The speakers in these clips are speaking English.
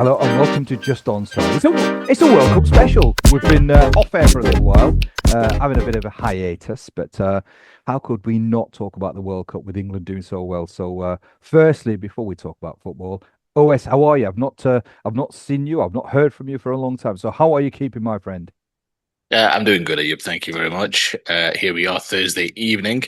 Hello and welcome to Just Onside. It's a World Cup special. We've been off air for a little while, having a bit of a hiatus, but how could we not talk about the World Cup with England doing so well? So, firstly, before we talk about football, OS, how are you? I've not seen you. I've not heard from you for a long time. So, how are you keeping, my friend? I'm doing good, Ayub. Thank you very much. Here we are, Thursday evening,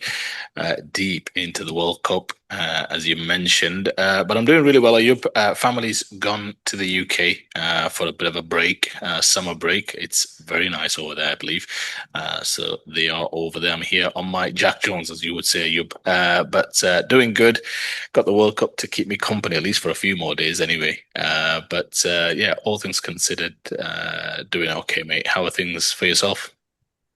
deep into the World Cup, as you mentioned. But I'm doing really well, Ayub. Family's gone to the UK for a bit of a break, summer break. It's very nice over there, I believe. So they are over there. I'm here on my Jack Jones, as you would say, Ayub. But doing good. Got the World Cup to keep me company, at least for a few more days anyway. But yeah, all things considered, doing okay, mate. How are things for yourself?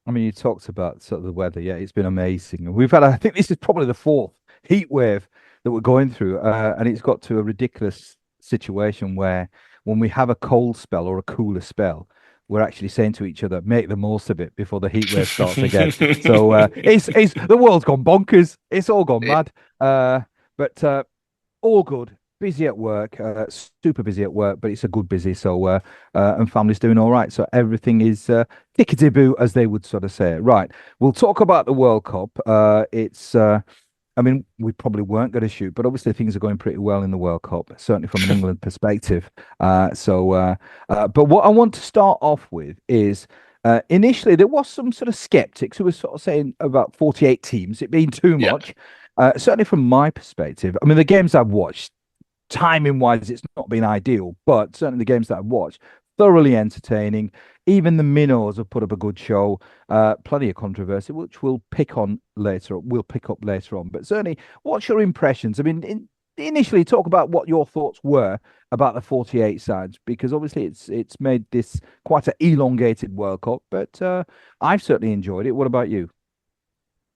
I mean, you talked about sort of the weather. Yeah, it's been amazing. And we've had, I think this is probably the fourth heat wave that we're going through. And it's got to a ridiculous situation where when we have a cold spell or a cooler spell, we're actually saying to each other, make the most of it before the heat wave starts again. So it's the world's gone bonkers. It's all gone mad. But all good. Busy at work, super busy at work, but it's a good busy. So, and family's doing all right. So everything is tickety boo, as they would sort of say. Right. We'll talk about the World Cup. I mean, we probably weren't going to shoot, but obviously things are going pretty well in the World Cup, certainly from an England perspective. But what I want to start off with is initially there was some sort of skeptics who were sort of saying about 48 teams, it being too Yeah. much. Certainly from my perspective, I mean, the games I've watched, timing wise, it's not been ideal, but certainly the games that I've watched, thoroughly entertaining. Even the minnows have put up a good show. Plenty of controversy, which we'll pick on later. We'll pick up later on. But certainly, what's your impressions? I mean, initially, talk about what your thoughts were about the 48 sides, because obviously it's made this quite an elongated World Cup. But I've certainly enjoyed it. What about you?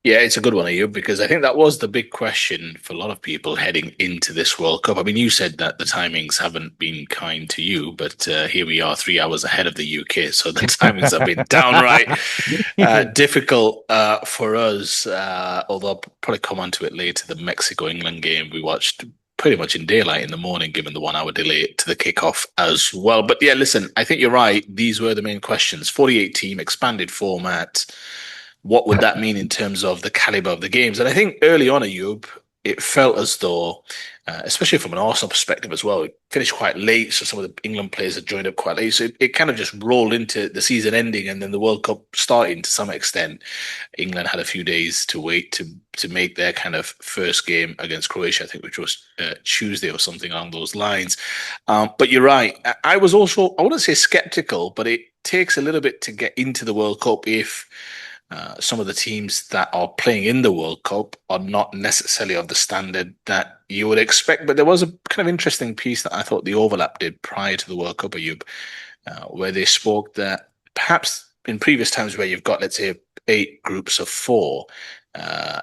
Yeah, it's a good one, Ayub, because I think that was the big question for a lot of people heading into this World Cup. I mean, you said that the timings haven't been kind to you, but here we are 3 hours ahead of the UK. So the timings have been downright difficult for us. Although I'll probably come on to it later. The Mexico-England game we watched pretty much in daylight in the morning, given the 1 hour delay to the kickoff as well. But yeah, listen, I think you're right. These were the main questions. 48 team, expanded format. What would that mean in terms of the caliber of the games? And I think early on, Ayub, it felt as though, especially from an Arsenal perspective as well, it finished quite late. So some of the England players had joined up quite late. So it kind of just rolled into the season ending and then the World Cup starting to some extent. England had a few days to wait to make their kind of first game against Croatia, I think, which was Tuesday or something along those lines. But you're right. I was also, I wouldn't say skeptical, but it takes a little bit to get into the World Cup if some of the teams that are playing in the World Cup are not necessarily of the standard that you would expect. But there was a kind of interesting piece that I thought the overlap did prior to the World Cup, Ayub, where they spoke that perhaps in previous times where you've got, let's say, 8 groups of 4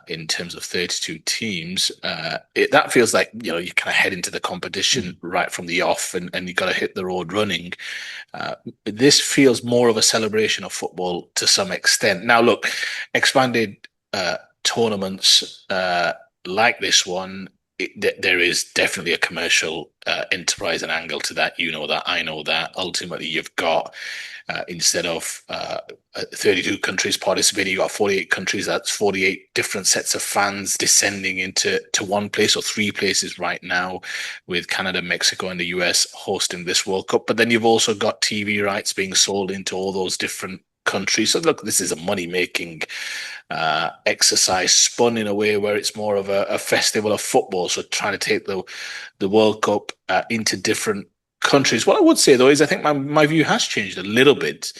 in terms of 32 teams, that feels like, you kind of head into the competition right from the off and you got to hit the road running. This feels more of a celebration of football to some extent. Now, look, expanded tournaments like this one, there is definitely a commercial enterprise and angle to that. You know that, I know that. Ultimately, you've got instead of 32 countries participating, you got 48 countries. That's 48 different sets of fans descending into one place or 3 places right now, with Canada, Mexico, and the US hosting this World Cup. But then you've also got TV rights being sold into all those different countries. So look, this is a money making exercise spun in a way where it's more of a festival of football. So trying to take the World Cup into different countries. What I would say though is I think my view has changed a little bit,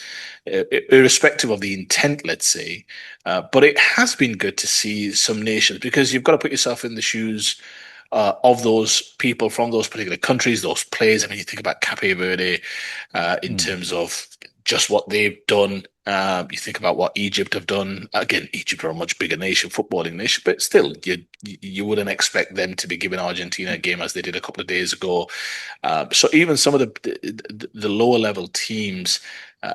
irrespective of the intent, let's say. But it has been good to see some nations, because you've got to put yourself in the shoes of those people from those particular countries, those players. I mean, you think about Cape Verde in Mm. terms of just what they've done. You think about what Egypt have done. Again, Egypt are a much bigger nation, footballing nation, but still, you wouldn't expect them to be giving Argentina a game as they did a couple of days ago. So even some of the lower level teams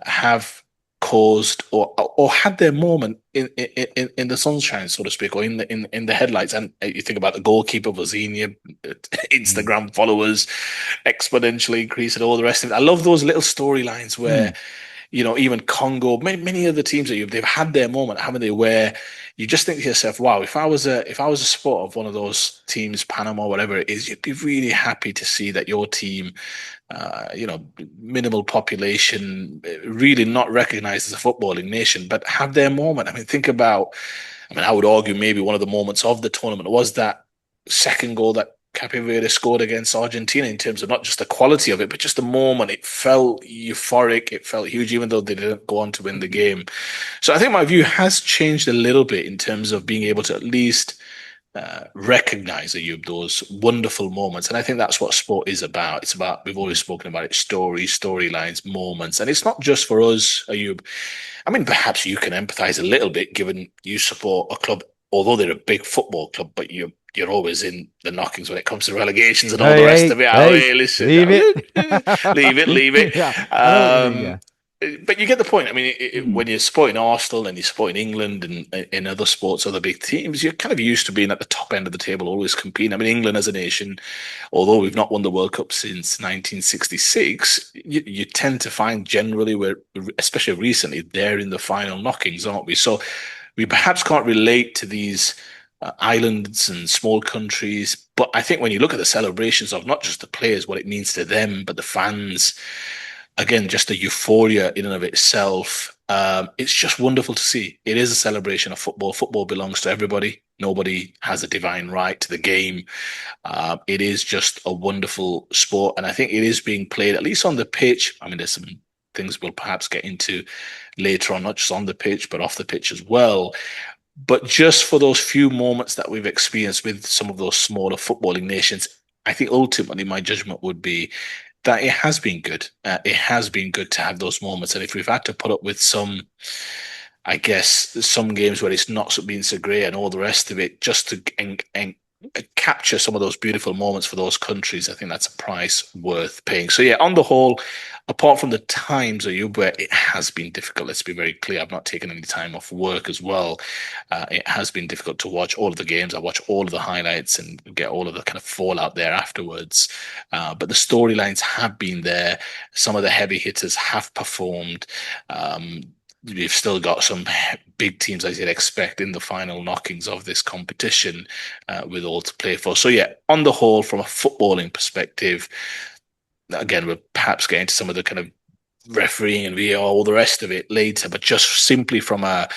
have caused or had their moment in the sunshine, so to speak, or in the headlights. And you think about the goalkeeper, Vozinha, Mm. Instagram followers exponentially increase and all the rest of it. I love those little storylines where, Mm. even Congo, many other teams that they've had their moment, haven't they? Where you just think to yourself, "Wow, if I was a support of one of those teams, Panama, whatever it is, you'd be really happy to see that your team, minimal population, really not recognized as a footballing nation, but have their moment." I mean, think about, I mean, I would argue maybe one of the moments of the tournament was that second goal that Cape Verde scored against Argentina in terms of not just the quality of it, but just the moment. It felt euphoric. It felt huge, even though they didn't go on to win the game. So I think my view has changed a little bit in terms of being able to at least recognize, Ayub, those wonderful moments. And I think that's what sport is about. It's about, we've always Mm. spoken about it, stories, storylines, moments. And it's not just for us, Ayub. I mean, perhaps you can empathize a little bit given you support a club, although they're a big football club, but you're always in the knockings when it comes to relegations and all the Hey, rest of hey, it. I hey, mean, listen, leave it. leave it. Yeah, I know what you mean. Um, Yeah. but you get the point. I mean, Mm. when you're supporting Arsenal and you're supporting England and in other sports, other big teams, you're kind of used to being at the top end of the table, always competing. I mean, England as a nation, although we've not won the World Cup since 1966, you tend to find generally we're, especially recently, they're in the final knockings, aren't we? So we Mm. perhaps can't relate to these islands and small countries. But I think when you look at the celebrations of not just the players, what it means to them, but the fans, again, just the euphoria in and of itself. It's just wonderful to see. It is a celebration of football. Football belongs to everybody. Nobody has a divine right to the game. It is just a wonderful sport, and I think it is being played at least on the pitch. I mean, there's some things we'll perhaps get into later on, not just on the pitch, but off the pitch as well. But just for those few moments that we've experienced with some of those smaller footballing nations, I think ultimately my judgment would be that it has been good. It has been good to have those moments. And if we've had to put up with some, I guess, some games where it's not been so great and all the rest of it, just to and capture some of those beautiful moments for those countries, I think that's a price worth paying. So yeah, on the whole, apart from the times, Ayub, where it has been difficult, let's be very clear. I've not taken any time off work as well. It has been difficult to watch all of the games. I watch all of the highlights and get all of the kind of fallout there afterwards. But the storylines have been there. Some of the heavy hitters have performed. We've still got some big teams, as you'd expect, in the final knockings of this competition, with all to play for. So, yeah, on the whole, from a footballing perspective, again, we'll perhaps get into some of the kind of refereeing and VAR, all the rest of it later, but just simply from a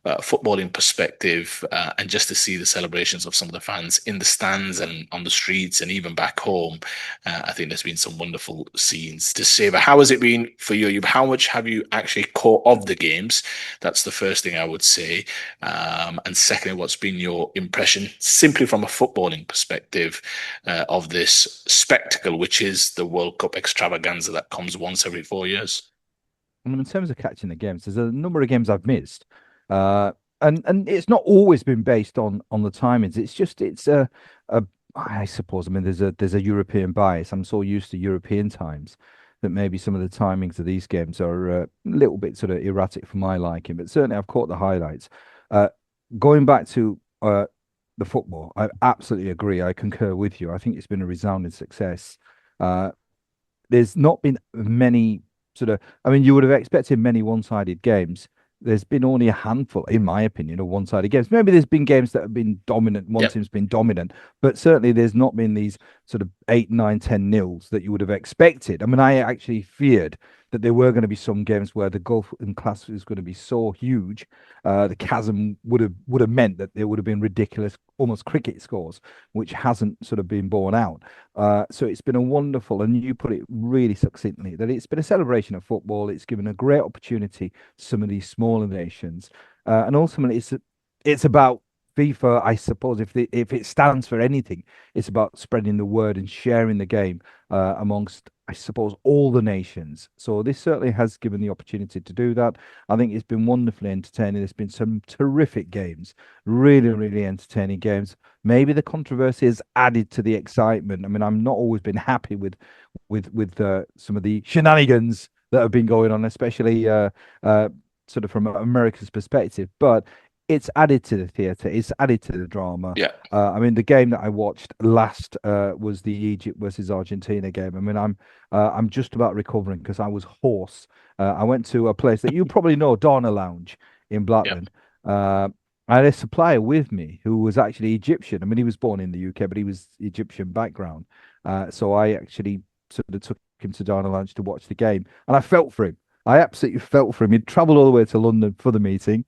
footballing perspective, and just to see the celebrations of some of the fans in the stands and on the streets and even back home, I think there's been some wonderful scenes to savor. How has it been for you? How much have you actually caught of the games? That's the first thing I would say. And secondly, what's been your impression, simply from a footballing perspective, of this spectacle, which is the World Cup extravaganza that comes once every 4 years? And in terms of catching the games, there's a number of games I've missed, uh, and it's not always been based on the timings. It's just a I suppose. I mean, there's a European bias. I'm so used to European times that maybe some of the timings of these games are a little bit sort of erratic for my liking. But certainly, I've caught the highlights. Uh, Going back to the football, I absolutely agree. I concur with you. I think it's been a resounding success. Uh, there's not been many sort of, I mean, you would have expected many one-sided games. There's been only a handful, in my opinion, of one-sided games. Maybe there's been games that have been dominant, one Yep. team's been dominant, but certainly there's not been these sort of 8, 9, 10 nils that you would have expected. I mean, I actually feared that there were going to be some games where the gulf in class was going to be so huge, the chasm would have meant that there would have been ridiculous, almost cricket scores, which hasn't sort of been borne out. So it's been a wonderful, and you put it really succinctly, that it's been a celebration of football. It's given a great opportunity to some of these smaller nations, and ultimately, it's about FIFA. I suppose if it stands for anything, it's about spreading the word and sharing the game amongst, I suppose, all the nations. So this certainly has given the opportunity to do that. I think it's been wonderfully entertaining. There's been some terrific games, really, really entertaining games. Maybe the controversy has added to the excitement. I mean, I'm not always been happy with some of the shenanigans that have been going on, especially sort of from America's perspective, but it's added to the theatre. It's added to the drama. Yeah, I mean, the game that I watched last was the Egypt versus Argentina game. I mean, I'm just about recovering because I was hoarse. I went to a place that you probably know, Dana Lounge in yeah, Blackburn. I had a supplier with me who was actually Egyptian. I mean, he was born in the UK, but he was Egyptian background. So I actually sort of took him to Dana Lounge to watch the game, and I felt for him. I absolutely felt for him. He'd travelled all the way to London for the meeting.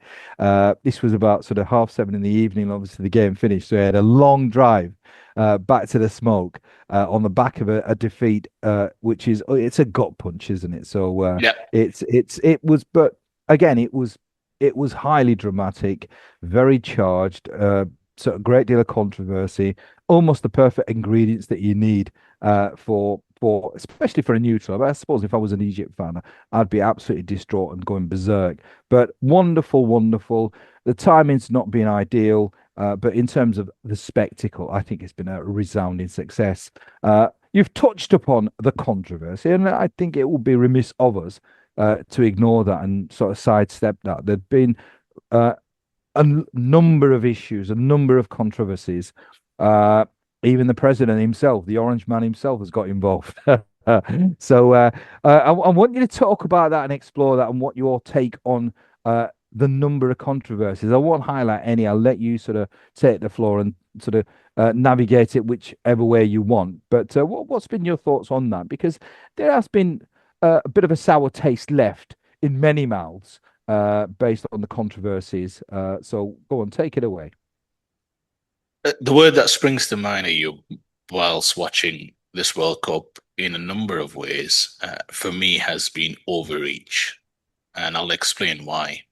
This was about sort of 7:30 in the evening. Obviously, the game finished, so he had a long drive back to the smoke on the back of a defeat, which is it's a gut punch, isn't it? So yeah. it was, but again, it was highly dramatic, very charged, sort of great deal of controversy, almost the perfect ingredients that you need for especially for a neutral. But I suppose if I was an Egypt fan, I'd be absolutely distraught and going berserk. But wonderful, wonderful. The timing's not been ideal, but in terms of the spectacle, I think it's been a resounding success. You've touched upon the controversy, and I think it would be remiss of us to ignore that and sort of sidestep that. There've been uh, number of issues, a number of controversies. Uh, Even the president himself, the Orange Man himself, has got involved. So I want you to talk about that and explore that and what your take on the number of controversies. I won't highlight any. I'll let you sort of take the floor and sort of navigate it whichever way you want. But what's been your thoughts on that? Because there has been a bit of a sour taste left in many mouths based on the controversies. So go on, take it away. The word that springs to mind, are you, whilst watching this World Cup in a number of ways, for me has been overreach. And I'll explain why.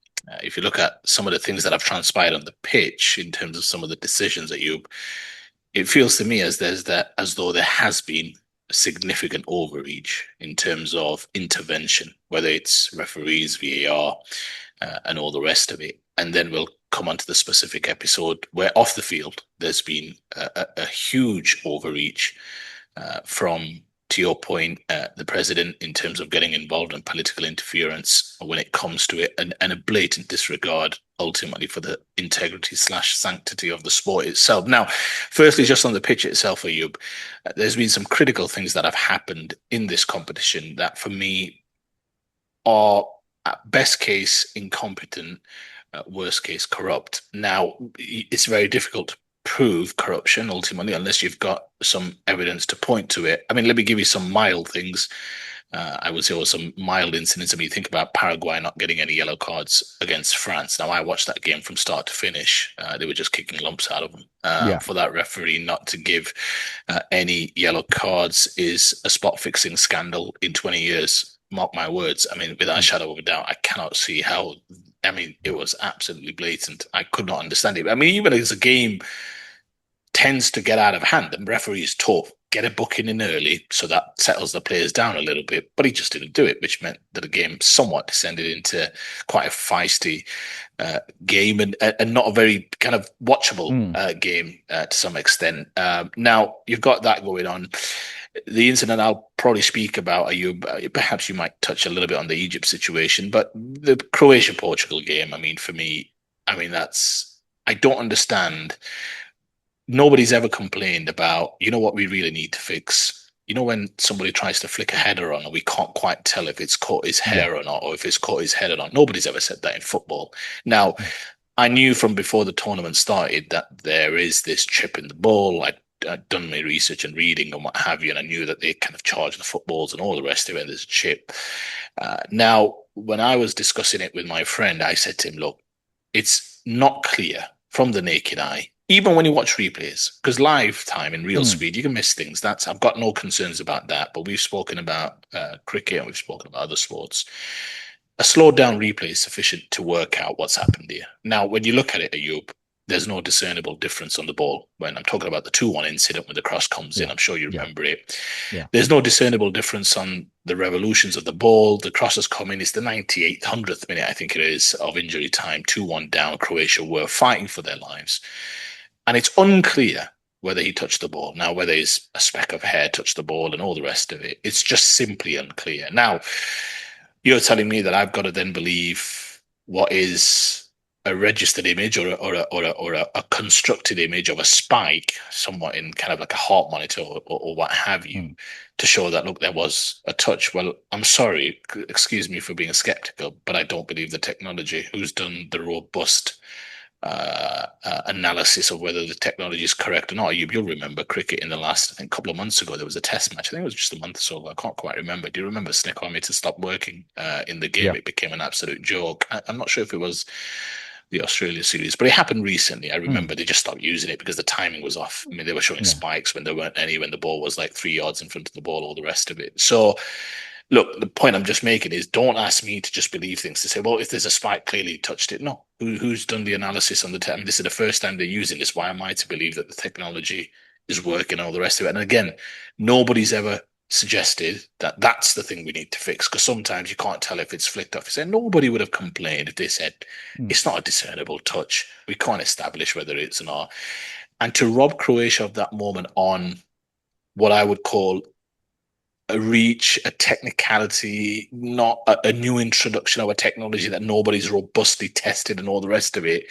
If you look at some of the things that have transpired on the pitch in terms of some of the decisions that you, it feels to me as though there has been significant overreach in terms of intervention, whether it's referees, VAR, and all the rest of it. And then we'll come on to the specific episode where off the field there's been a huge overreach from, to your point, the president in terms of getting involved in political interference when it comes to it, and a blatant disregard ultimately for the integrity slash sanctity of the sport itself. Now, firstly, just on the pitch itself, Ayub, there's been some critical things that have happened in this competition that for me are at best case incompetent, worst case corrupt. Now, it's very difficult to prove corruption ultimately unless you've got some evidence to point to it. I mean, let me give you some mild things. I would say, or some mild incidents. I mean, you think about Paraguay not getting any yellow cards against France. Now, I watched that game from start to finish. They were just kicking lumps out of them. Yeah. For that referee not to give any yellow cards is a spot fixing scandal in 20 years. Mark my words. I mean, without a shadow of a doubt, I cannot see how. I mean, it was absolutely blatant. I could not understand it. I mean, even as a game tends to get out of hand, the referee is tough. Get a booking in early so that settles the players down a little bit, but he just didn't do it, which meant that the game somewhat descended into quite a feisty game and not a very kind of watchable Mm. game to some extent. Now you've got that going on. The incident I'll probably speak about, are you perhaps you might touch a little bit on the Egypt situation, but the Croatia Portugal game. I mean, for me, I mean that's I don't understand. Nobody's ever complained about, you know what we really need to fix? You know, when somebody tries to flick a header on and we can't quite tell if it's caught his Yeah. hair or not, or if it's caught his head or not. Nobody's ever said that in football. Now, Mm. I knew from before the tournament started that there is this chip in the ball. I'd done my research and reading and what have you, and I knew that they kind of charge the footballs and all the rest of it. And there's a chip. Now, when I was discussing it with my friend, I said to him, look, it's not clear from the naked eye, even when you watch replays, because live time in real Mm. speed, you can miss things. I've got no concerns about that. But we've spoken about cricket and we've spoken about other sports. A slowed down replay is sufficient to work out what's happened here. Now, when you look at it, Ayub, there's no discernible difference on the ball. When I'm talking about the 2-1 incident when the cross comes in, Yeah. I'm sure you Yeah. remember it. Yeah. There's no discernible difference on the revolutions of the ball. The crosses come in. It's the 98th, 100th minute, I think it is, of injury time. 2-1 down. Croatia were fighting for their lives. And it's unclear whether he touched the ball. Now, whether he's a speck of hair touched the ball and all the rest of it, it's just simply unclear. Now, you're telling me that I've got to then believe what is a registered image or a constructed image of a spike, somewhat in kind of like a heart monitor or what have you, mm, to show that, look, there was a touch. Well, I'm sorry, excuse me for being skeptical, but I don't believe the technology. Who's done the robust analysis of whether the technology is correct or not? You'll remember cricket in the last, I think, couple of months ago, there was a test match. I think it was just a month or so. I can't quite remember. Do you remember Sneakometer stopped working in the game? yeah. It became an absolute joke. I'm not sure if it was the Australia series, but it happened recently. I Mm, remember they just stopped using it because the timing was off. I mean, they were showing yeah. spikes when there weren't any, when the ball was like 3 yards in front of the ball, all the rest of it. So, look, the point I'm just making is don't ask me to just believe things to say, well, if there's a spike, clearly you touched it. No. Who's done the analysis on the tech? I mean, this is the first time they're using this. Why am I to believe that the technology is working and all the rest of it? And again, nobody's ever suggested that that's the thing we need to fix, because sometimes you can't tell if it's flicked off. You say nobody would have complained if they said Mm, it's not a discernible touch. We can't establish whether it's or not. And to rob Croatia of that moment on what I would call a reach, a technicality, not a new introduction of a technology that nobody's robustly tested and all the rest of it.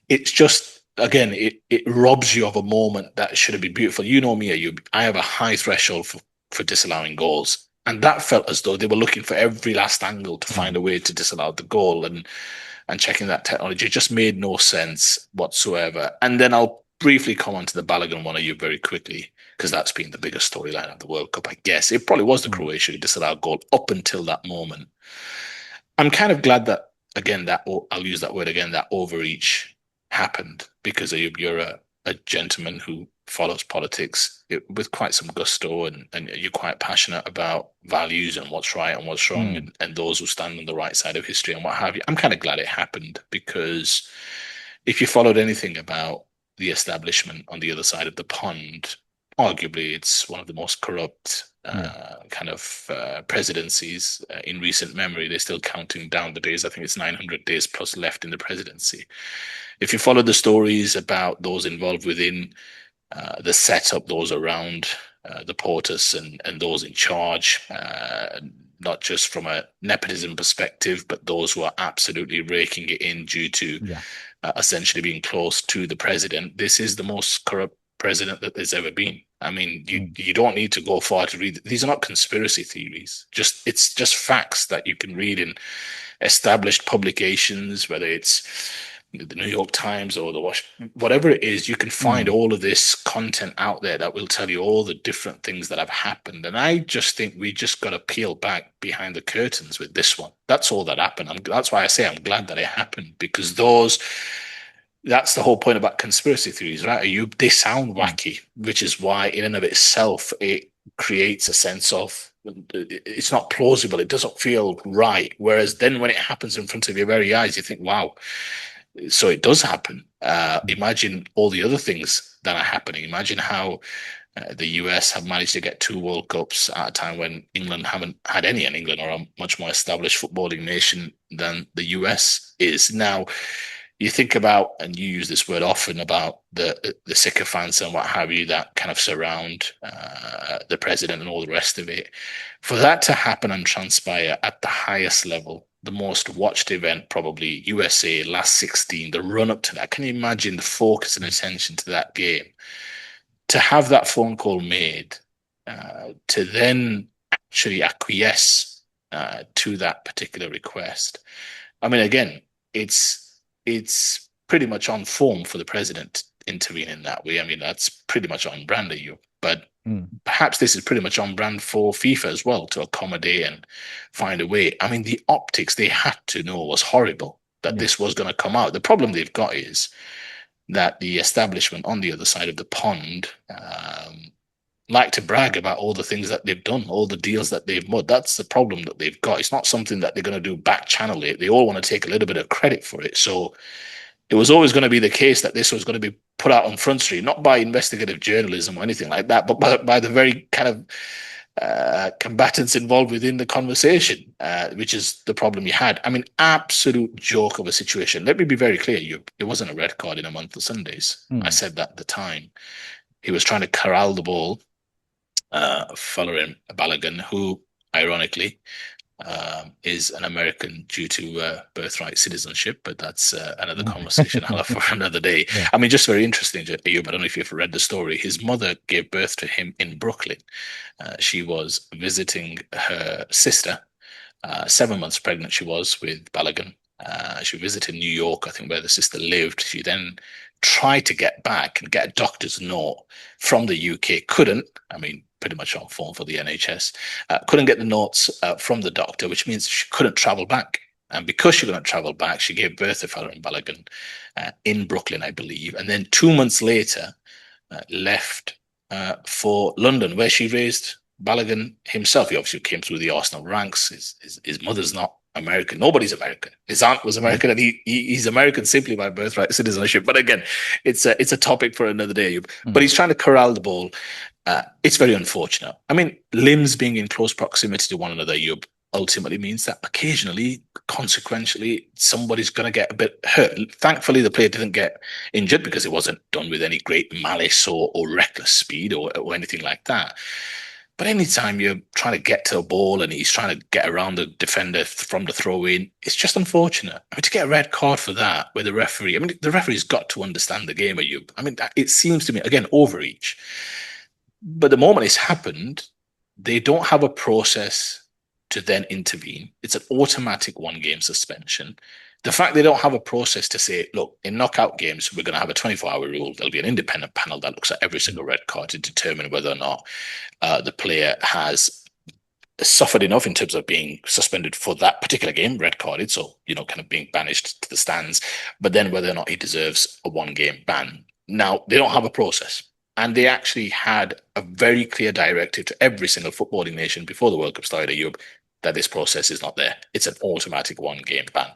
It's just, again, it robs you of a moment that should have been beautiful. You know me, I have a high threshold for disallowing goals. And that felt as though they were looking for every last angle to mm, find a way to disallow the goal. And checking that technology just made no sense whatsoever. And then I'll briefly come on to the Balogun one of you very quickly, because that's been the biggest storyline of the World Cup, I guess. It probably was the mm, Croatia who disallowed goal up until that moment. I'm kind of glad that, again, that I'll use that word again, that overreach happened, because you're a gentleman who follows politics with quite some gusto, and you're quite passionate about values and what's right and what's wrong, mm, and those who stand on the right side of history and what have you. I'm kind of glad it happened, because if you followed anything about the establishment on the other side of the pond, arguably it's one of the most corrupt yeah. kind of presidencies in recent memory. They're still counting down the days. I think it's 900 days plus left in the presidency. If you follow the stories about those involved within the setup, those around the POTUS, and those in charge, not just from a nepotism perspective, but those who are absolutely raking it in due to Yeah. essentially being close to the president. This is the most corrupt president that there's ever been. I mean, you Mm, you don't need to go far to read. These are not conspiracy theories. It's just facts that you can read in established publications, whether it's the New York Times or whatever it is. You can find mm, all of this content out there that will tell you all the different things that have happened. And I just think we just got to peel back behind the curtains with this one. That's all that happened. That's why I say I'm glad that it happened, because that's the whole point about conspiracy theories, right? They sound mm, wacky, which is why in and of itself it creates a sense of it's not plausible. It doesn't feel right. Whereas then when it happens in front of your very eyes, you think, wow, so it does happen. mm, Imagine all the other things that are happening. Imagine how the US have managed to get two World Cups at a time when England haven't had any, and England are a much more established footballing nation than the US is. Now, you think about, and you use this word often, about the sycophants and what have you that kind of surround the president and all the rest of it. For that to happen and transpire at the highest level, the most watched event, probably USA last 16, the run up to that. Can you imagine the focus and mm, attention to that game? To have that phone call made, to then actually acquiesce to that particular request. I mean, again, it's pretty much on form for the president to intervene in that way. I mean, that's pretty much on brand of you. But mm, perhaps this is pretty much on brand for FIFA as well, to accommodate and find a way. I mean, the optics they had to know was horrible that yeah. this was going to come out. The problem they've got is that the establishment on the other side of the pond like to brag about all the things that they've done, all the deals that they've made. That's the problem that they've got. It's not something that they're going to do back channel it. They all want to take a little bit of credit for it. So it was always going to be the case that this was going to be put out on Front Street, not by investigative journalism or anything like that, but by the very kind of combatants involved within the conversation, which is the problem you had. I mean, absolute joke of a situation. Let me be very clear. It wasn't a red card in a month of Sundays. I Mm, said that at the time. He was trying to corral the ball following Balogun, who, ironically, is an American due to birthright citizenship, but that's another conversation I'll have for another day. Yeah. I mean, just very interesting, Ayub. I don't know if you've read the story. His mother gave birth to him in Brooklyn. She was visiting her sister. 7 months pregnant she was with Balogun. She visited New York, I think, where the sister lived. She then tried to get back and get a doctor's note from the UK. Couldn't. I mean, pretty much on phone for the NHS. Couldn't get the notes from the doctor, which means she couldn't travel back. And because she couldn't travel back, she gave birth to Farron Balogun in Brooklyn, I believe. And then 2 months later, left for London, where she raised Balogun himself. He obviously came through the Arsenal ranks. His mother's not American. Nobody's American. His aunt was American, and he's American simply by birthright citizenship. But again, it's a topic for another day. But Mm. he's trying to corral the ball. It's very unfortunate. I mean, limbs being in close proximity to one another, you ultimately means that occasionally, consequentially, somebody's going to get a bit hurt. Thankfully, the player didn't get injured because it wasn't done with any great malice or reckless speed or anything like that. But anytime you're trying to get to a ball and he's trying to get around the defender from the throw in, it's just unfortunate. I mean, to get a red card for that with the referee, I mean, the referee's got to understand the game, you. I mean, it seems to me, again, overreach. But the moment it's happened, they don't have a process to then intervene. It's an automatic 1 game suspension. The fact they don't have a process to say, look, in knockout games, we're going to have a 24-hour rule. There'll be an independent panel that looks at every single red card to determine whether or not the player has suffered enough in terms of being suspended for that particular game, red carded, so, kind of being banished to the stands, but then whether or not he deserves a 1 game ban. Now, they don't have a process. And they actually had a very clear directive to every single footballing nation before the World Cup started, Europe, that this process is not there. It's an automatic 1 game ban.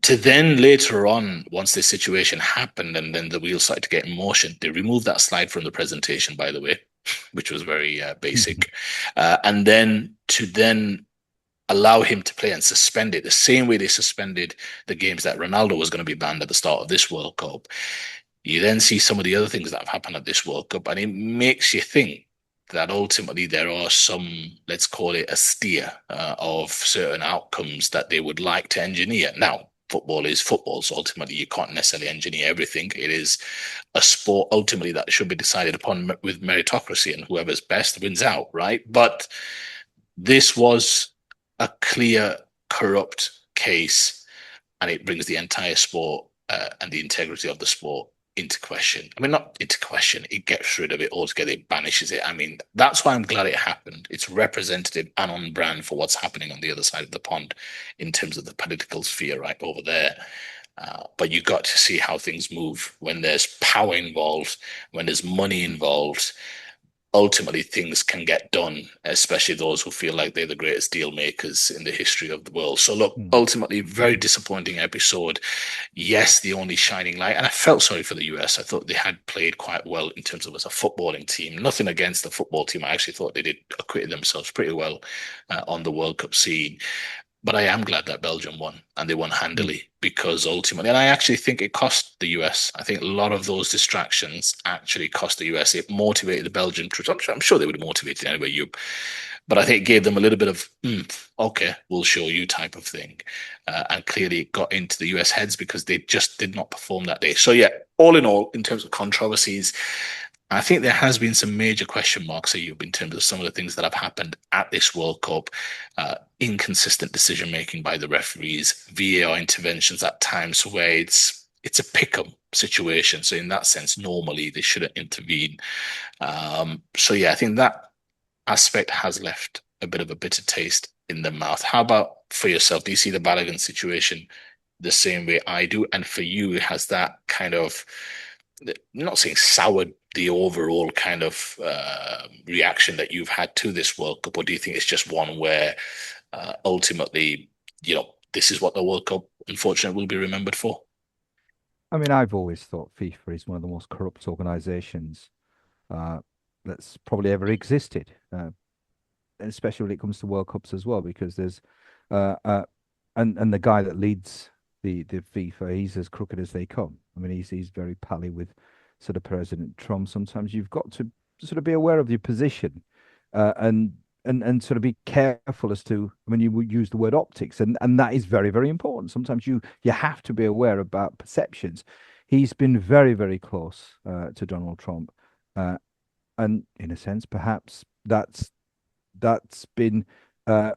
To then later on, once this situation happened and then the wheels started to get in motion, they removed that slide from the presentation, by the way, which was very basic. And then to then allow him to play and suspend it the same way they suspended the games that Ronaldo was going to be banned at the start of this World Cup. You then see some of the other things that have happened at this World Cup, and it makes you think that ultimately there are some, let's call it a steer of certain outcomes that they would like to engineer. Now, football is football, so ultimately you can't necessarily engineer everything. It is a sport ultimately that should be decided upon with meritocracy, and whoever's best wins out, right? But this was a clear corrupt case, and it brings the entire sport and the integrity of the sport into question. I mean, not into question, it gets rid of it altogether, it banishes it. I mean, that's why I'm glad it happened. It's representative and on brand for what's happening on the other side of the pond in terms of the political sphere right over there. But you got to see how things move when there's power involved, when there's money involved. Ultimately, things can get done, especially those who feel like they're the greatest deal makers in the history of the world. So, look, ultimately, very disappointing episode. Yes, the only shining light, and I felt sorry for the US. I thought they had played quite well in terms of as a footballing team. Nothing against the football team. I actually thought they did acquitted themselves pretty well on the World Cup scene. But I am glad that Belgium won, and they won handily, because ultimately, and I actually think it cost the US. I think a lot of those distractions actually cost the US. It motivated the Belgian troops. I'm sure they would have motivated anyway, but I think it gave them a little bit of, okay, we'll show you type of thing. And clearly it got into the US heads because they just did not perform that day. So, yeah, all in all, in terms of controversies, I think there has been some major question marks in terms of some of the things that have happened at this World Cup. Inconsistent decision making by the referees, VAR interventions at times where it's a pick-up situation. So in that sense, normally they shouldn't intervene. So yeah, I think that aspect has left a bit of a bitter taste in the mouth. How about for yourself? Do you see the Balogun situation the same way I do? And for you, has that kind of, I'm not saying soured the overall kind of reaction that you've had to this World Cup, or do you think it's just one where ultimately, this is what the World Cup, unfortunately, will be remembered for? I mean, I've always thought FIFA is one of the most corrupt organizations uh, that's probably ever existed, especially when it comes to World Cups as well, because there's uh, uh, and the guy that leads the FIFA, he's as crooked as they come. I mean, he's very pally with sort of President Trump. Sometimes you've got to sort of be aware of your position, and and sort of be careful as to when you use the word optics, and that is very, very important. Sometimes you have to be aware about perceptions. He's been very, very close to Donald Trump, uh, and in a sense, perhaps that's been uh,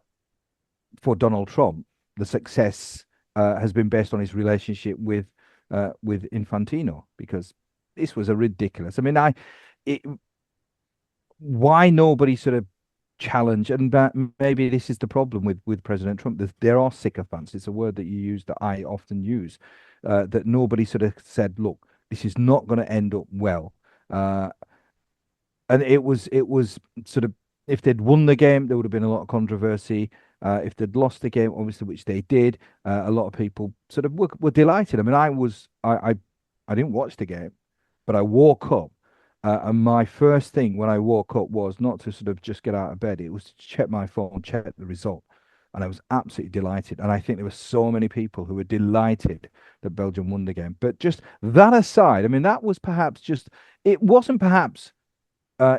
for Donald Trump. The success has been based on his relationship with Infantino, because this was a ridiculous. I mean, it, why nobody sort of challenge, and that maybe this is the problem with President Trump. There are sycophants. It's a word that you use that I often use. That nobody sort of said, look, this is not going to end up well. Uh, and it was sort of, if they'd won the game, there would have been a lot of controversy. If they'd lost the game, obviously, which they did, a lot of people sort of were delighted. I mean, I didn't watch the game, but I woke up, and my first thing when I woke up was not to sort of just get out of bed. It was to check my phone, check the result, and I was absolutely delighted. And I think there were so many people who were delighted that Belgium won the game. But just that aside, I mean, that was perhaps just, it wasn't perhaps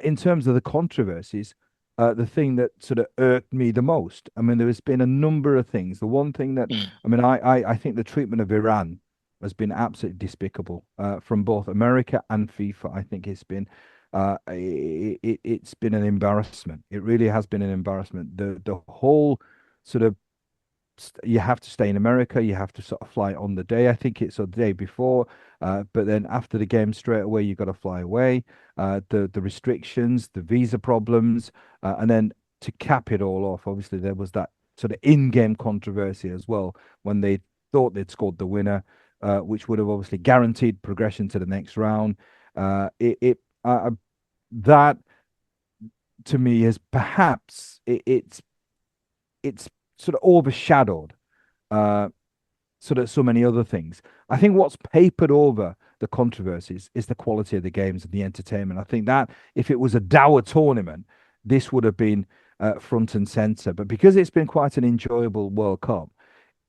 in terms of the controversies, the thing that sort of irked me the most. I mean, there has been a number of things. The one thing that, Mm. I mean, I think the treatment of Iran has been absolutely despicable from both America and FIFA. I think it's been an embarrassment. It really has been an embarrassment. The whole sort of, you have to stay in America. You have to sort of fly on the day. I think it's the day before, but then after the game, straight away you got to fly away. The restrictions, the visa problems, and then to cap it all off, obviously there was that sort of in-game controversy as well when they thought they'd scored the winner, which would have obviously guaranteed progression to the next round. It, it that to me is perhaps it's sort of overshadowed uh, sort of so many other things. I think what's papered over the controversies is the quality of the games and the entertainment. I think that if it was a dour tournament, this would have been front and center. But because it's been quite an enjoyable World Cup,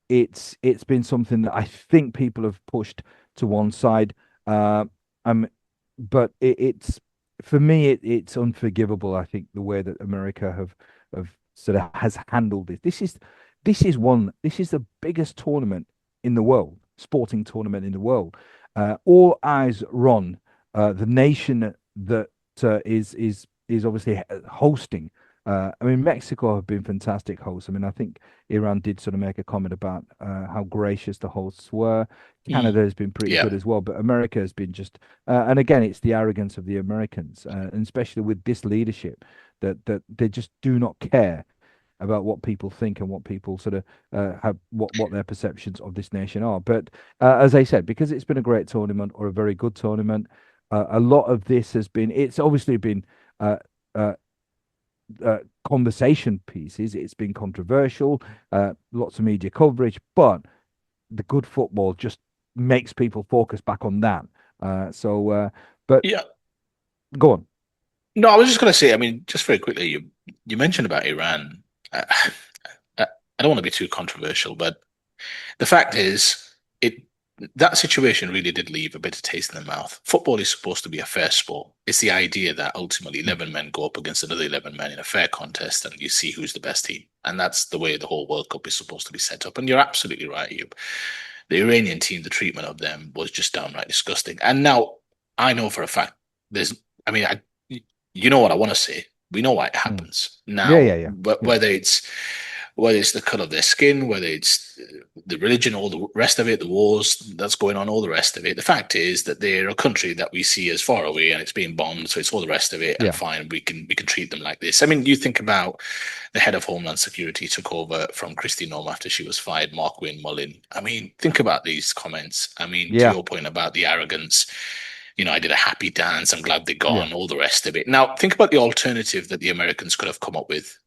it's been something that I think people have pushed to one side. Um, but it's for me, it's unforgivable. I think the way that America have sort of has handled it. This is the biggest tournament in the world, sporting tournament in the world. All eyes are on the nation that is obviously hosting. I mean, Mexico have been fantastic hosts. I mean, I think Iran did sort of make a comment about how gracious the hosts were. Mm. Canada has been pretty Yeah. good as well, but America has been just, and again, it's the arrogance of the Americans, and especially with this leadership, that they just do not care about what people think and what people sort of have what their perceptions of this nation are. But as I said, because it's been a great tournament or a very good tournament, a lot of this has been. It's obviously been. Uh, uh, Conversation pieces. It's been controversial, lots of media coverage, but the good football just makes people focus back on that. But Yeah. go on. No, I was just going to say, I mean, just very quickly, you mentioned about Iran. I, I don't want to be too controversial, but the fact is, it that situation really did leave a bitter taste in the mouth. Football is supposed to be a fair sport. It's the idea that ultimately Mm. 11 men go up against another 11 men in a fair contest and you see who's the best team. And that's the way the whole World Cup is supposed to be set up. And you're absolutely right, Hugh. The Iranian team, the treatment of them was just downright disgusting. And now I know for a fact there's, I mean, you know what I want to say. We know why it Mm. happens Yeah, now, yeah, yeah, but yeah. whether it's the color of their skin, whether it's the religion, all the rest of it, the wars that's going on, all the rest of it. The fact is that they're a country that we see as far away and it's being bombed, so it's all the rest of it. And Yeah. fine, we can treat them like this. I mean, you think about the head of Homeland Security took over from Christine Nome after she was fired, Mark Wynne Mullin. I mean, think about these comments. I mean, to Yeah. your point about the arrogance, I did a happy dance. I'm glad they're Yeah. gone, all the rest of it. Now, think about the alternative that the Americans could have come up with.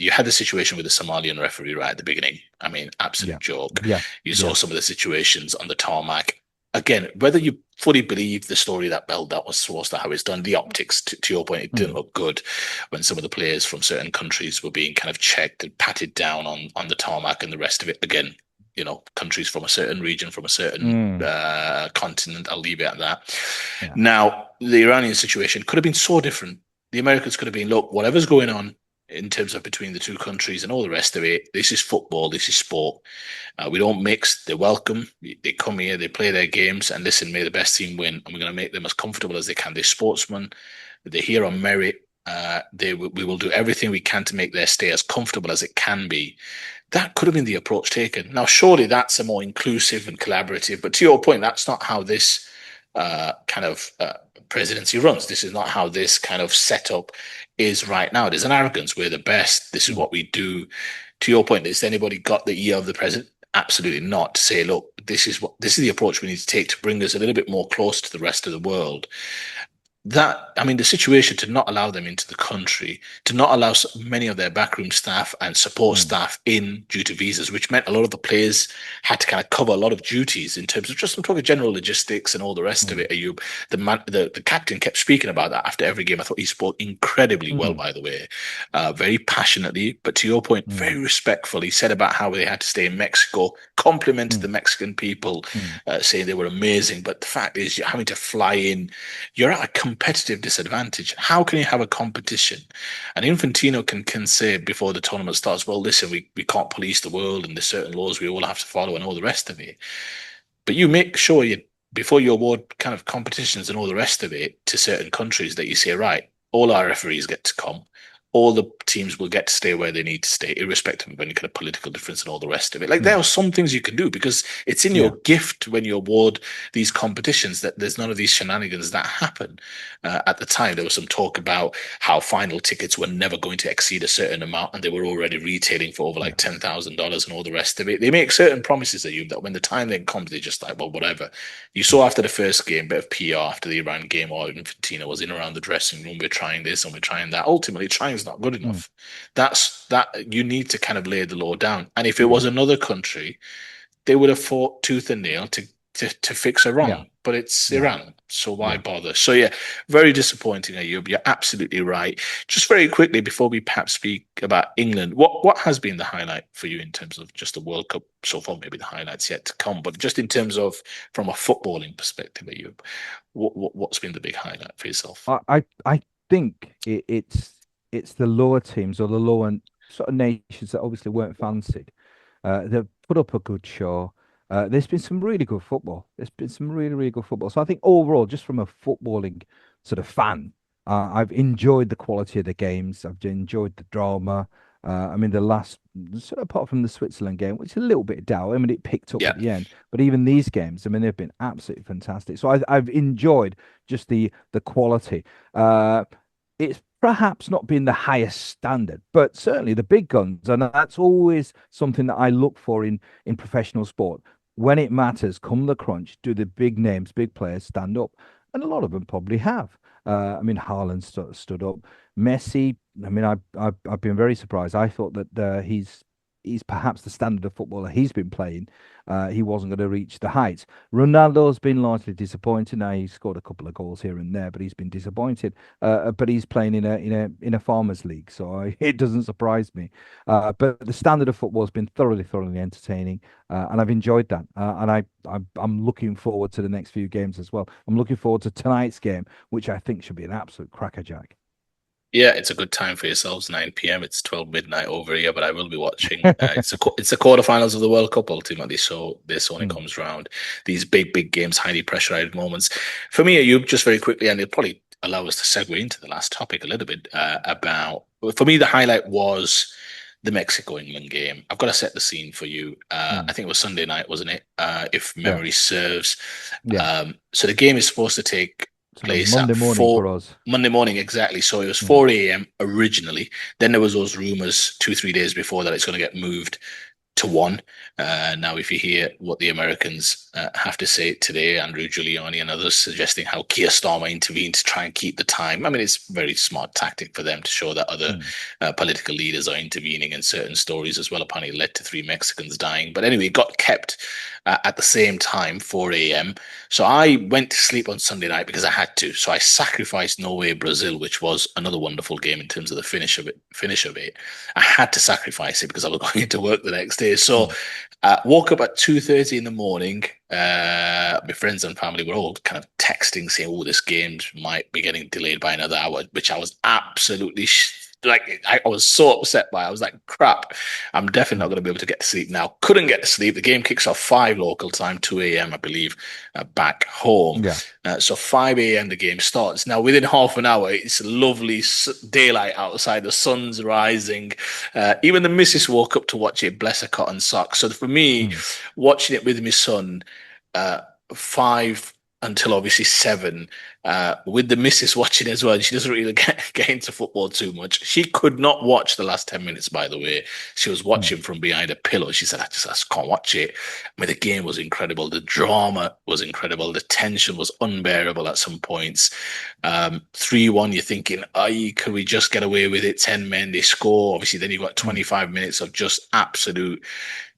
You had the situation with the Somalian referee right at the beginning. I mean, absolute Yeah. joke. Yeah. You saw Yeah. some of the situations on the tarmac. Again, whether you fully believe the story that was supposed to how it's done, the optics, to your point, it didn't Mm. look good when some of the players from certain countries were being kind of checked and patted down on the tarmac and the rest of it. Again, countries from a certain region, from a certain Mm. continent. I'll leave it at that. Yeah. Now, the Iranian situation could have been so different. The Americans could have been, look, whatever's going on, in terms of between the two countries and all the rest of it. This is football. This is sport. We don't mix. They're welcome. They come here. They play their games. And listen, may the best team win. And we're going to make them as comfortable as they can. They're sportsmen. They're here on merit. We will do everything we can to make their stay as comfortable as it can be. That could have been the approach taken. Now, surely that's a more inclusive and collaborative. But to your point, that's not how this kind of presidency runs. This is not how this kind of setup is right now. There's an arrogance. We're the best. This is Mm, what we do. To your point, has anybody got the ear of the president? Absolutely not. To say, look, this is the approach we need to take to bring us a little bit more close to the rest of the world. The situation to not allow them into the country, to not allow many of their backroom staff and support mm, staff in due to visas, which meant a lot of the players had to kind of cover a lot of duties in terms of just, I'm talking general logistics and all the rest of mm, it. Ayub, the captain kept speaking about that after every game. I thought he spoke incredibly well, mm, by the way, very passionately, but to your point, mm, very respectful. He said about how they had to stay in Mexico, complimented the mm, Mexican people, mm. saying they were amazing. But the fact is, you're having to fly in, you're at a competitive disadvantage. How can you have a competition? And Infantino can say before the tournament starts, well, listen, we can't police the world and there's certain laws we all have to follow and all the rest of it. But you make sure you before you award kind of competitions and all the rest of it to certain countries that you say, right, all our referees get to come. All the teams will get to stay where they need to stay, irrespective of any kind of political difference and all the rest of it. Like there Mm. are some things you can do because it's in Yeah. your gift when you award these competitions that there's none of these shenanigans that happen. At the time, there was some talk about how final tickets were never going to exceed a certain amount, and they were already retailing for over Yeah. like $10,000 and all the rest of it. They make certain promises to you that when the time then comes, they're just like, well, whatever. You Mm, saw after the first game, bit of PR after the Iran game, or Infantino was in around the dressing room. We're trying this and we're trying that. Ultimately, trying is not good mm. enough. That you need to kind of lay the law down. And if it Yeah. was another country, they would have fought tooth and nail to fix a Yeah. wrong. But it's Yeah. Iran, so why Yeah. bother? So yeah, very disappointing, Ayub. You're absolutely right. Just very quickly before we perhaps speak about England, what has been the highlight for you in terms of just the World Cup so far? Maybe the highlights yet to come, but just in terms of from a footballing perspective, Ayub, what's been the big highlight for yourself? I think it's the lower teams or the lower sort of nations that obviously weren't fancied. They've put up a good show. There's been some really good football. There's been some really, really good football. So I think overall, just from a footballing sort of fan, I've enjoyed the quality of the games. I've enjoyed the drama. I mean, the last, sort of apart from the Switzerland game, which is a little bit down. I mean, it picked up Yeah, at the end, but even these games, I mean, they've been absolutely fantastic. So I've enjoyed just the quality. Uh, it's perhaps not been the highest standard, but certainly the big guns, and that's always something that I look for in professional sport. When it matters, come the crunch, do the big names, big players stand up? And a lot of them probably have. I mean, Haaland stood up. Messi. I mean, I've been very surprised. I thought that he's perhaps the standard of footballer he's been playing. He wasn't going to reach the heights. Ronaldo's been largely disappointed. Now he scored a couple of goals here and there, but he's been disappointed. But he's playing in a farmers league, so it doesn't surprise me. But the standard of football has been thoroughly entertaining, and I've enjoyed that. And I'm looking forward to the next few games as well. I'm looking forward to tonight's game, which I think should be an absolute crackerjack. yeah, it's a good time for yourselves. 9 p.m. It's 12 midnight over here, but I will be watching. It's the quarterfinals of the World Cup ultimately. So this only Mm, comes round these big games, highly pressurized moments. For me, Ayub, just very quickly, and it'll probably allow us to segue into the last topic a little bit about. For me, the highlight was the Mexico England game. I've got to set the scene for you. mm. I think it was Sunday night, wasn't it? If Yeah, memory serves. yeah. So the game is supposed to take Sort of place Monday at morning for four us. Monday morning exactly. So it was Mm, 4 a.m. originally. Then there was those rumors 2, 3 days before that it's going to get moved to one. Now, if you hear what the Americans have to say today, Andrew Giuliani and others suggesting how Keir Starmer intervened to try and keep the time. I mean, it's a very smart tactic for them to show that other mm, political leaders are intervening in certain stories as well. Apparently, led to 3 Mexicans dying. But anyway, it got kept at the same time, 4 a.m. So I went to sleep on Sunday night because I had to. So I sacrificed Norway Brazil, which was another wonderful game in terms of the finish of it. I had to sacrifice it because I was going into work the next day. So mm, woke up at 2:30 in the morning. My friends and family were all kind of texting saying, "Oh, this game might be getting delayed by another hour," which I was absolutely like I was so upset by it. I was like, crap, I'm definitely not Mm. going to be able to get to sleep now. Couldn't get to sleep. The game kicks off 5 local time, 2 a.m., I believe, back home. Yeah. So 5 a.m. the game starts. Now, within half an hour, it's lovely daylight outside. The sun's rising. Even the missus woke up to watch it, bless her cotton socks. So for me, Mm. watching it with my son, uh, 5 until obviously 7, with the missus watching as well. She doesn't really get into football too much. She could not watch the last 10 minutes, by the way. She was Mm. watching from behind a pillow. She said, I just can't watch it. I mean, the game was incredible. The drama was incredible. The tension was unbearable at some points. 3-1, you're thinking, could we just get away with it? 10 men, they score. Obviously, then you've got Mm. 25 minutes of just absolute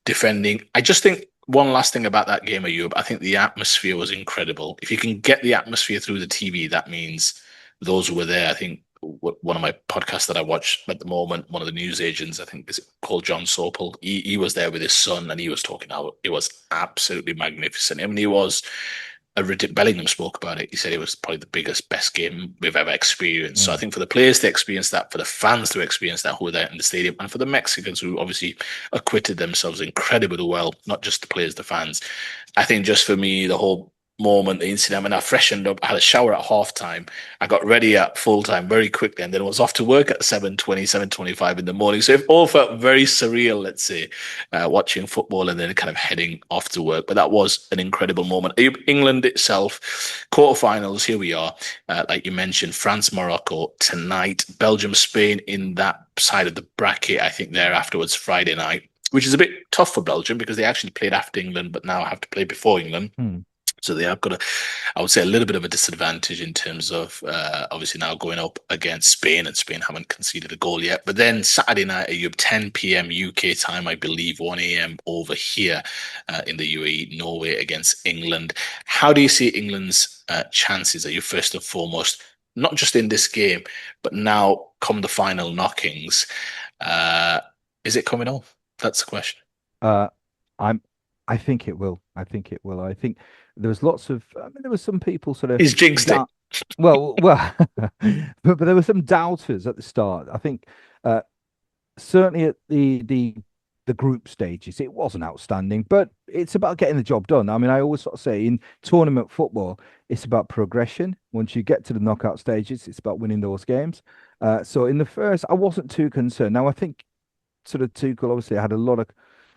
defending. I just think one last thing about that game, Ayub, I think the atmosphere was incredible. If you can get the atmosphere through the TV, that means those who were there. I think one of my podcasts that I watch at the moment, one of the news agents, I think is called John Sopel. He was there with his son, and he was talking how it was absolutely magnificent. I mean, he was Bellingham spoke about it. He said it was probably the biggest, best game we've ever experienced. So I Mm. think for the players to experience that, for the fans to experience that who were there in the stadium, and for the Mexicans who obviously acquitted themselves incredibly well, not just the players, the fans. I think just for me, the whole moment, the incident, and I freshened up, I had a shower at half time. I got ready at full time very quickly, and then I was off to work at 7:20, 7:25 in the morning. So it all felt very surreal, let's say, watching football and then kind of heading off to work. But that was an incredible moment. England itself, quarterfinals, here we are. Like you mentioned, France, Morocco tonight, Belgium, Spain in that side of the bracket, I think there afterwards, Friday night, which is a bit tough for Belgium because they actually played after England, but now have to play before England. Mm. So they have got I would say, a little bit of a disadvantage in terms of obviously now going up against Spain, and Spain haven't conceded a goal yet. But then Saturday night, you have 10 p.m. UK time, I believe, 1 a.m. over here in the UAE, Norway against England. How do you see England's chances? Are you first and foremost, not just in this game, but now come the final knockings? Uh, is it coming off? That's the question. Uh, I'm. I think it will. I think it will. I think there was lots of. I mean, there were some people sort of He's jinxed it. doubt. Well, but there were some doubters at the start. I think uh, certainly at the group stages, it wasn't outstanding, but it's about getting the job done. I mean, I always sort of say in tournament football, it's about progression. Once you get to the knockout stages, it's about winning those games. So in the first, I wasn't too concerned. Now I think sort of Tuchel obviously had a lot of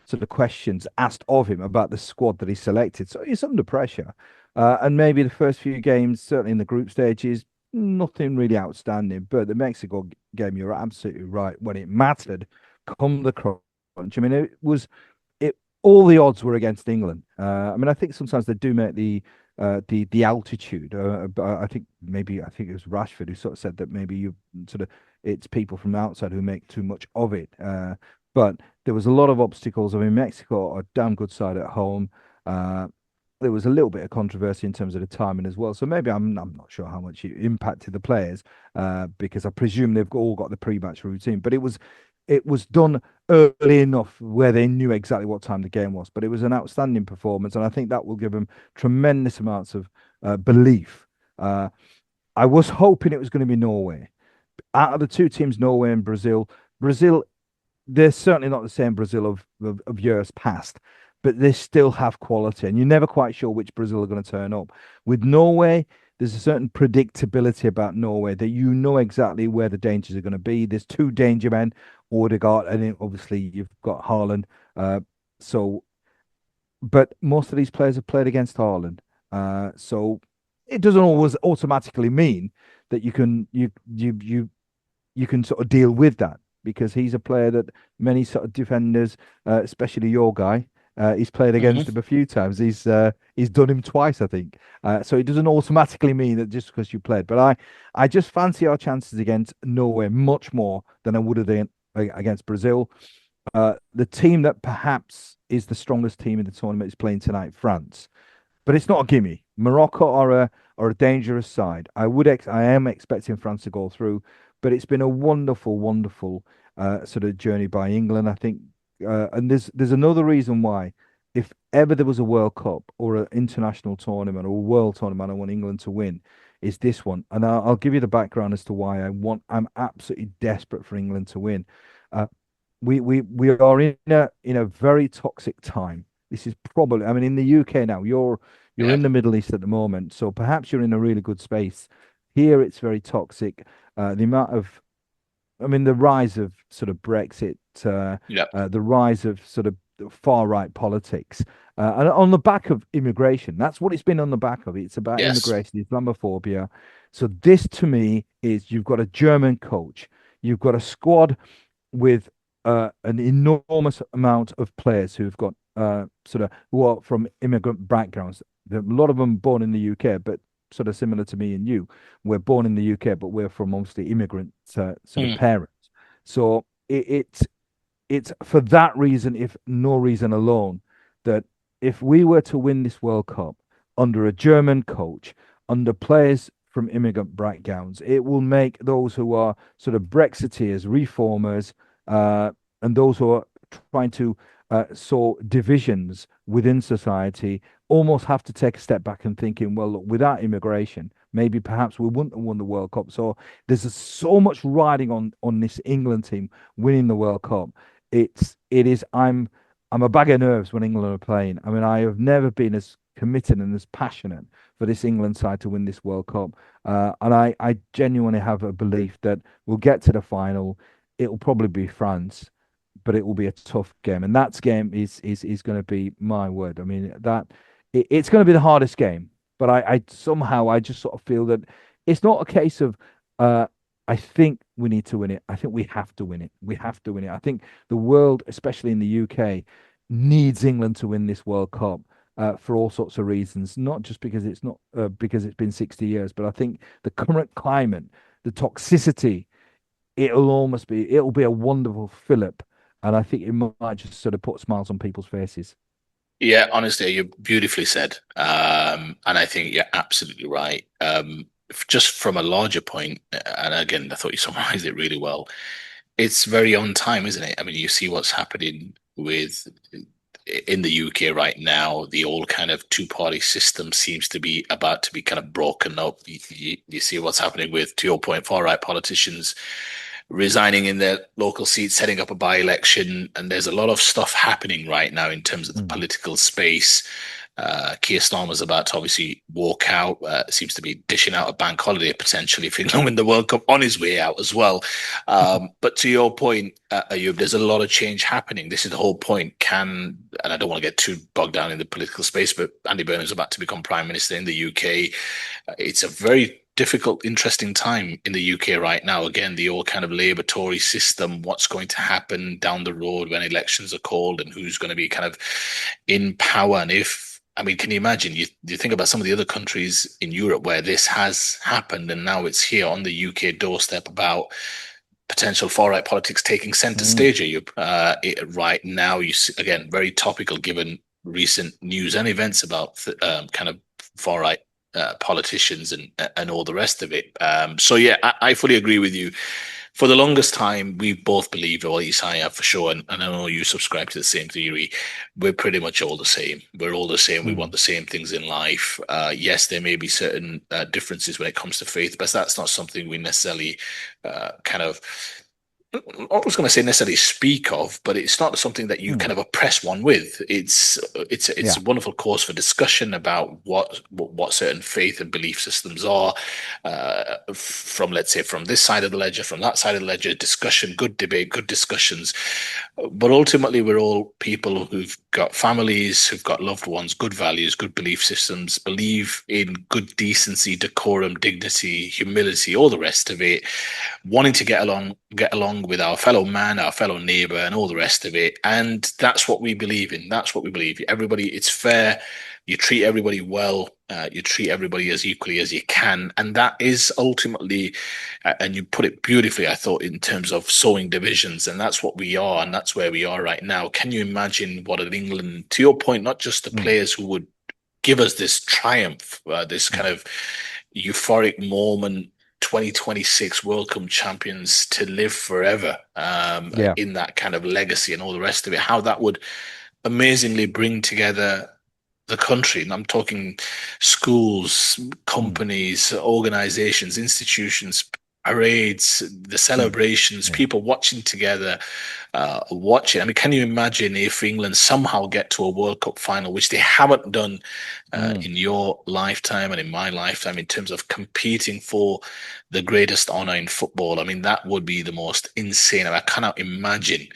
sort of questions asked of him about the squad that he selected. So he's under pressure. And maybe the first few games, certainly in the group stages, nothing really outstanding. But the Mexico game, you're absolutely right. When it mattered, come the crunch. I mean, it was it. All the odds were against England. I mean, I think sometimes they do make the altitude. But I think it was Rashford who sort of said that maybe you sort of it's people from outside who make too much of it. But there was a lot of obstacles. I mean, Mexico are a damn good side at home. Uh, there was a little bit of controversy in terms of the timing as well. So maybe I'm not sure how much it impacted the players because I presume they've all got the pre-match routine. But it was done early enough where they knew exactly what time the game was. But it was an outstanding performance, and I think that will give them tremendous amounts of belief. I was hoping it was going to be Norway. Out of the two teams, Norway and Brazil, they're certainly not the same Brazil of years past, but they still have quality, and you're never quite sure which Brazil are going to turn up. With Norway, there's a certain predictability about Norway that you know exactly where the dangers are going to be. There's two danger men, Odegaard, and then obviously you've got Haaland. So, but most of these players have played against Haaland. So it doesn't always automatically mean that you can sort of deal with that because he's a player that many sort of defenders, especially your guy, he's played against Mm-hmm. him a few times. He's done him twice, I think. So it doesn't automatically mean that just because you played. But I just fancy our chances against Norway much more than I would have done against Brazil. The team that perhaps is the strongest team in the tournament is playing tonight, France, but it's not a gimme. Morocco are a dangerous side. I am expecting France to go through, but it's been a wonderful, wonderful sort of journey by England. I think, and there's another reason why. If ever there was a World Cup or an international tournament or a world tournament, I want England to win. is this one, and I'll give you the background as to why I'm absolutely desperate for England to win. Uh, we are in a very toxic time. This is probably, I mean, in the UK now, you're Yeah. in the Middle East at the moment, so perhaps you're in a really good space. Here, it's very toxic. The amount of I mean, the rise of sort of Brexit, Yeah. the rise of sort of far right politics, and on the back of immigration. That's what it's been on the back of. It's about Yes. immigration, Islamophobia. So this, to me, is you've got a German coach, you've got a squad with an enormous amount of players who've got sort of who are from immigrant backgrounds. A lot of them born in the UK, but sort of similar to me and you. We're born in the UK, but we're from mostly immigrant sort of Mm. parents. So it's for that reason, if no reason alone, that if we were to win this World Cup under a German coach, under players from immigrant backgrounds, it will make those who are sort of Brexiteers, reformers, and those who are trying to sow divisions within society almost have to take a step back and thinking, well, look, without immigration, maybe perhaps we wouldn't have won the World Cup. So so much riding on this England team winning the World Cup. It is I'm a bag of nerves when England are playing. I mean, I have never been as committed and as passionate for this England side to win this World Cup. And I genuinely have a belief that we'll get to the final. It'll probably be France, but it will be a tough game. And that game is going to be my word. I mean, it's going to be the hardest game. But I somehow I just sort of feel that it's not a case of uh I think we need to win it. I think we have to win it. We have to win it. I think the world, especially in the UK, needs England to win this World Cup for all sorts of reasons. Not just because it's not because it's been 60 years, but I think the current climate, the toxicity, it'll be a wonderful fillip, and I think it might just sort of put smiles on people's faces. Yeah, honestly, you beautifully said. And I think you're absolutely right. Just from a larger point, and again, I thought you summarized it really well. It's very on time, isn't it? I mean, you see what's happening with in the UK right now. The old kind of two-party system seems to be about to be kind of broken up. You see what's happening with, to your point, far-right politicians resigning in their local seats, setting up a by-election, and there's a lot of stuff happening right now in terms of the Mm. political space. Keir Starmer's about to obviously walk out. Seems to be dishing out a bank holiday potentially if he'll win the World Cup on his way out as well. But to your point, Ayub, there's a lot of change happening. This is the whole point. And I don't want to get too bogged down in the political space, but Andy Burnham's about to become Prime Minister in the UK. It's a very difficult, interesting time in the UK right now. Again, the old kind of Labour Tory system, what's going to happen down the road when elections are called and who's going to be kind of in power. And if, I mean, can you imagine? You think about some of the other countries in Europe where this has happened and now it's here on the UK doorstep about potential far-right politics taking center Mm. stage. Are you right now? You see, again, very topical given recent news and events about kind of far-right politicians and all the rest of it. So yeah, I fully agree with you. For the longest time, we both believed, or at least I have for sure, and I know you subscribe to the same theory. We're pretty much all the same. We're all the same. We want Mm. the same things in life. Yes, there may be certain differences when it comes to faith, but that's not something we necessarily kind of I was going to say necessarily speak of, but it's not something that you kind Mm. of oppress one with. It's Yeah. a wonderful cause for discussion about what certain faith and belief systems are, from let's say from this side of the ledger, from that side of the ledger, discussion, good debate, good discussions. But ultimately, we're all people who've got families, who've got loved ones, good values, good belief systems, believe in good decency, decorum, dignity, humility, all the rest of it, wanting to get along with our fellow man, our fellow neighbor, and all the rest of it. And that's what we believe in. That's what we believe. Everybody, it's fair. You treat everybody well. You treat everybody as equally as you can, and that is ultimately, and you put it beautifully, I thought, in terms of sowing divisions, and that's what we are, and that's where we are right now. Can you imagine what an England, to your point, not just the Mm. players who would give us this triumph, this Mm. kind of euphoric moment, 2026 World Cup champions to live forever Yeah. in that kind of legacy and all the rest of it, how that would amazingly bring together the country, and I'm talking schools, Mm. companies, organizations, institutions, parades, the Mm. celebrations, Yeah. people watching together, watching. I mean, can you imagine if England somehow get to a World Cup final, which they haven't done Mm. in your lifetime and in my lifetime, in terms of competing for the greatest honor in football? I mean, that would be the most insane. I cannot imagine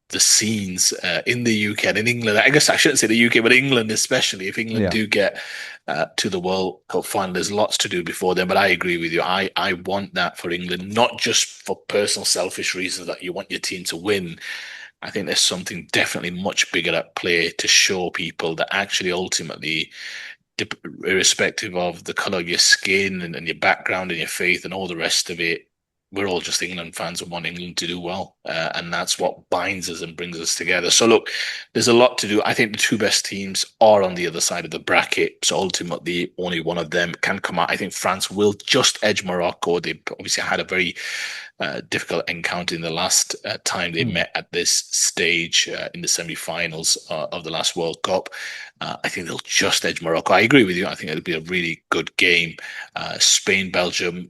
the scenes in the UK and in England. I guess I shouldn't say the UK, but England especially. If England Yeah. do get to the World Cup final, there's lots to do before then. But I agree with you. I want that for England, not just for personal selfish reasons that you want your team to win. I think there's something definitely much bigger at play to show people that actually ultimately, irrespective of the color of your skin and your background and your faith and all the rest of it, we're all just England fans and want England to do well. And that's what binds us and brings us together. So, look, there's a lot to do. I think the two best teams are on the other side of the bracket. So, ultimately, only one of them can come out. I think France will just edge Morocco. They obviously had a very difficult encounter in the last time they Mm. met at this stage in the semi-finals of the last World Cup. I think they'll just edge Morocco. I agree with you. I think it'll be a really good game. Spain, Belgium.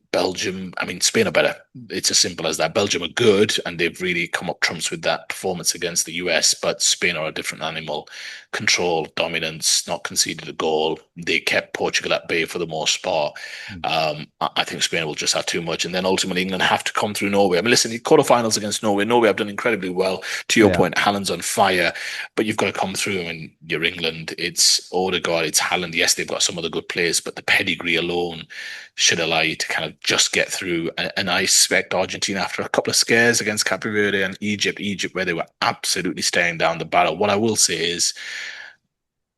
I mean, Spain are better. It's as simple as that. Belgium are good, and they've really come up trumps with that performance against the US. But Spain are a different animal. Control, dominance, not conceded a goal. They kept Portugal at bay for the most part. Mm. I think Spain will just have too much, and then ultimately England have to come through Norway. I mean, listen, the quarterfinals against Norway. Norway have done incredibly well. To your Yeah. point, Haaland's on fire, but you've got to come through. I mean, you're England. It's Odegaard, it's Haaland. Yes, they've got some other good players, but the pedigree alone should allow you to kind of just get through. And I expect Argentina, after a couple of scares against Cape Verde and Egypt, where they were absolutely staring down the barrel. What I will say is,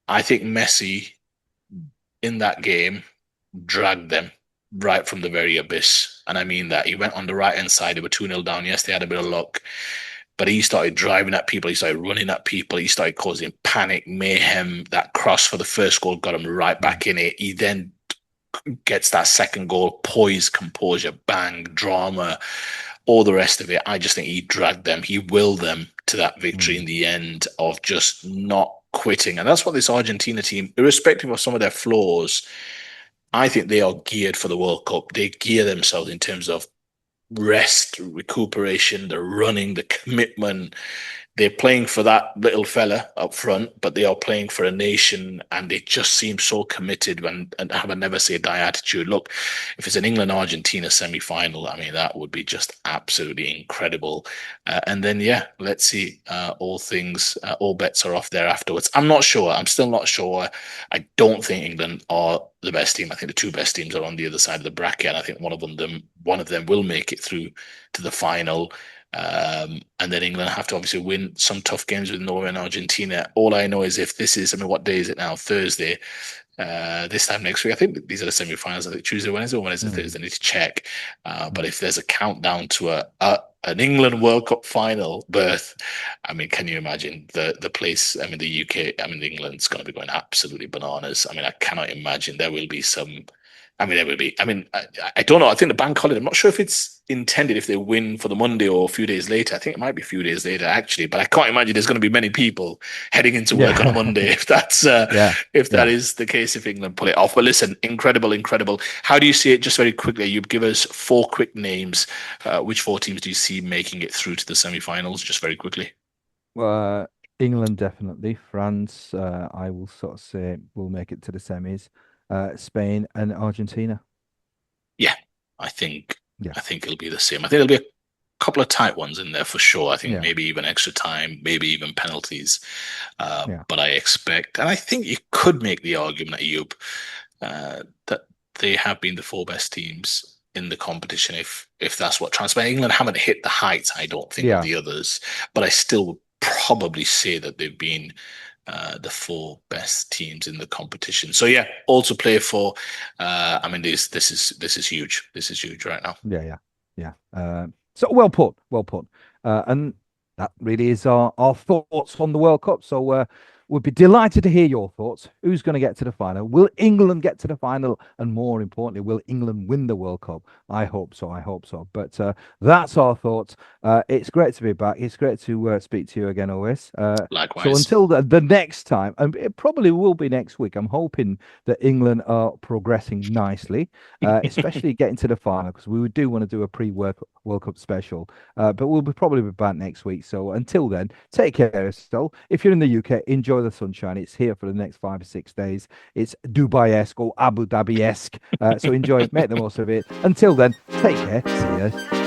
I think Messi in that game dragged them right from the very abyss. And I mean that. He went on the right hand side. They were 2-0 down. Yes, they had a bit of luck. But he started driving at people. He started running at people. He started causing panic, mayhem. That cross for the first goal got him right Mm. back in it. He then gets that second goal, poise, composure, bang, drama, all the rest of it. I just think he dragged them. He willed them to that victory in Mm. the end of just not quitting. And that's what this Argentina team, irrespective of some of their flaws, I think they are geared for the World Cup. They gear themselves in terms of rest, recuperation, the running, the commitment. They're playing for that little fella up front, but they are playing for a nation, and they just seem so committed and have a never say die attitude. Look, if it's an England Argentina semi final, I mean, that would be just absolutely incredible. And then, yeah, let's see. All bets are off there afterwards. I'm not sure. I'm still not sure. I don't think England are the best team. I think the two best teams are on the other side of the bracket, and I think one of them will make it through to the final. And then England have to obviously win some tough games with Norway and Argentina. All I know is if this is, I mean, what day is it now? Thursday. This time next week, I think these are the semi-finals. I think Tuesday, Wednesday, or Wednesday, Mm. Thursday. I need to check. But Mm. if there's a countdown to an England World Cup final berth, I mean, can you imagine the place? I mean, the UK, I mean, England's going to be going absolutely bananas. I mean, I cannot imagine there will be some. I mean, there will be. I mean, I don't know. I think the bank holiday. I'm not sure if it's intended if they win for the Monday or a few days later. I think it might be a few days later actually, but I can't imagine there's going to be many people heading into work on a Yeah. Monday Yeah. if that Yeah. is the case. If England pull it off, but listen, incredible, incredible. How do you see it? Just very quickly, you give us four quick names. Which four teams do you see making it through to the semi-finals? Just very quickly. Uh, England definitely. France, I will sort of say will make it to the semis. Spain and Argentina. Yeah, I think Yeah. I think it'll be the same. I think there'll be a couple of tight ones in there for sure. I think Yeah. maybe even extra time, maybe even penalties. Yeah. But I expect, and I think you could make the argument, Ayub, that they have been the four best teams in the competition. If that's what transpires, England haven't hit the heights, I don't think, of Yeah. the others, but I still would probably say that they've been the four best teams in the competition. So yeah, all to play for. I mean, this is huge. This is huge right now. Yeah. Yeah. Yeah. So well put. Well put. And that really is our thoughts on the World Cup. So We'd be delighted to hear your thoughts. Who's going to get to the final? Will England get to the final? And more importantly, will England win the World Cup? I hope so. I hope so. But that's our thoughts. It's great to be back. It's great to speak to you again, Owen. So Likewise. until the next time, and it probably will be next week, I'm hoping that England are progressing nicely, especially getting to the final, because we do want to do a World Cup special. But we'll probably be back next week. So until then, take care of yourself. If you're in the UK, enjoy the sunshine. It's here for the next 5 or 6 days. It's Dubai-esque or Abu Dhabi-esque. So enjoy it, make the most of it. Until then, take care. See you.